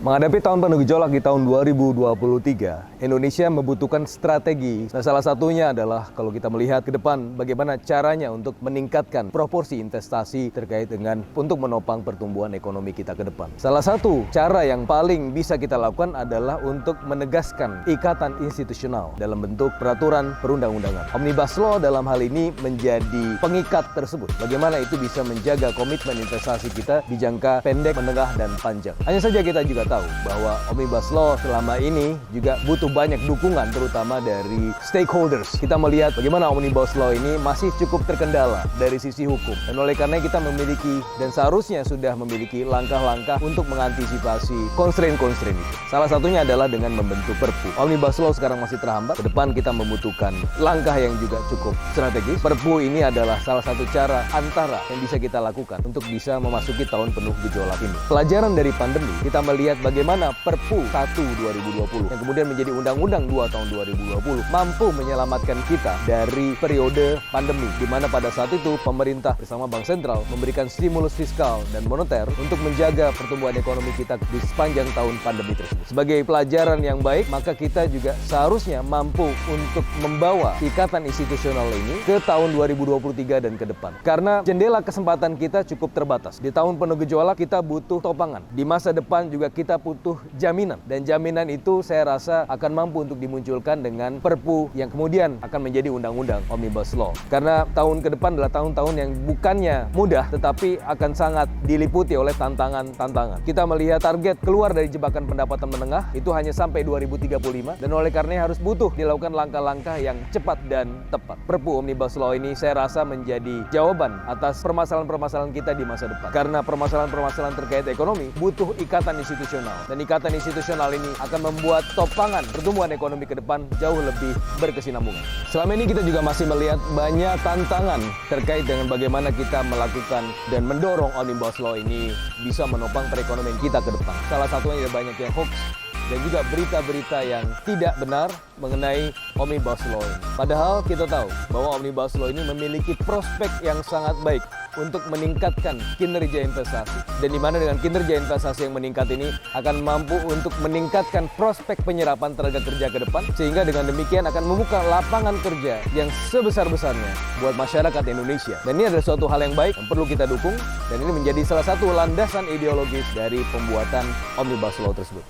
Menghadapi tahun penuh gejolak di tahun 2023, Indonesia membutuhkan strategi. Nah, salah satunya adalah kalau kita melihat ke depan bagaimana caranya untuk meningkatkan proporsi investasi terkait dengan untuk menopang pertumbuhan ekonomi kita ke depan. Salah satu cara yang paling bisa kita lakukan adalah untuk menegaskan ikatan institusional dalam bentuk peraturan perundang-undangan. Omnibus Law dalam hal ini menjadi pengikat tersebut. Bagaimana itu bisa menjaga komitmen investasi kita di jangka pendek, menengah, dan panjang. Hanya saja kita juga tahu bahwa Omnibus Law selama ini juga butuh banyak dukungan terutama dari stakeholders. Kita melihat bagaimana Omnibus Law ini masih cukup terkendala dari sisi hukum. Dan oleh karena kita memiliki dan seharusnya sudah memiliki langkah-langkah untuk mengantisipasi constraint-constraint itu. Salah satunya adalah dengan membentuk Perpu. Omnibus Law sekarang masih terhambat. Ke depan kita membutuhkan langkah yang juga cukup strategis. Perpu ini adalah salah satu cara antara yang bisa kita lakukan untuk bisa memasuki tahun penuh gejolak ini. Pelajaran dari pandemi, kita melihat bagaimana Perpu 1 2020 yang kemudian menjadi Undang-Undang 2 tahun 2020 mampu menyelamatkan kita dari periode pandemi, di mana pada saat itu pemerintah bersama Bank Sentral memberikan stimulus fiskal dan moneter untuk menjaga pertumbuhan ekonomi kita di sepanjang tahun pandemi tersebut. Sebagai pelajaran yang baik, maka kita juga seharusnya mampu untuk membawa ikatan institusional ini ke tahun 2023 dan ke depan. Karena jendela kesempatan kita cukup terbatas. Di tahun penuh gejolak kita butuh topangan. Di masa depan juga kita butuh jaminan, dan jaminan itu saya rasa akan mampu untuk dimunculkan dengan Perpu yang kemudian akan menjadi undang-undang Omnibus Law. Karena tahun ke depan adalah tahun-tahun yang bukannya mudah tetapi akan sangat diliputi oleh tantangan-tantangan. Kita melihat target keluar dari jebakan pendapatan menengah itu hanya sampai 2035, dan oleh karenanya harus butuh dilakukan langkah-langkah yang cepat dan tepat. Perpu Omnibus Law ini saya rasa menjadi jawaban atas permasalahan-permasalahan kita di masa depan. Karena permasalahan-permasalahan terkait ekonomi butuh ikatan institusional, dan ikatan institusional ini akan membuat topangan pertumbuhan ekonomi ke depan jauh lebih berkesinambungan. Selama ini kita juga masih melihat banyak tantangan terkait dengan bagaimana kita melakukan dan mendorong Omnibus Law ini bisa menopang perekonomian kita ke depan. Salah satunya banyak yang hoax dan juga berita-berita yang tidak benar mengenai Omnibus Law ini. Padahal kita tahu bahwa Omnibus Law ini memiliki prospek yang sangat baik untuk meningkatkan kinerja investasi. Dan di mana dengan kinerja investasi yang meningkat ini akan mampu untuk meningkatkan prospek penyerapan tenaga kerja ke depan, sehingga dengan demikian akan membuka lapangan kerja yang sebesar-besarnya buat masyarakat Indonesia. Dan ini adalah suatu hal yang baik yang perlu kita dukung, dan ini menjadi salah satu landasan ideologis dari pembuatan Omnibus Law tersebut.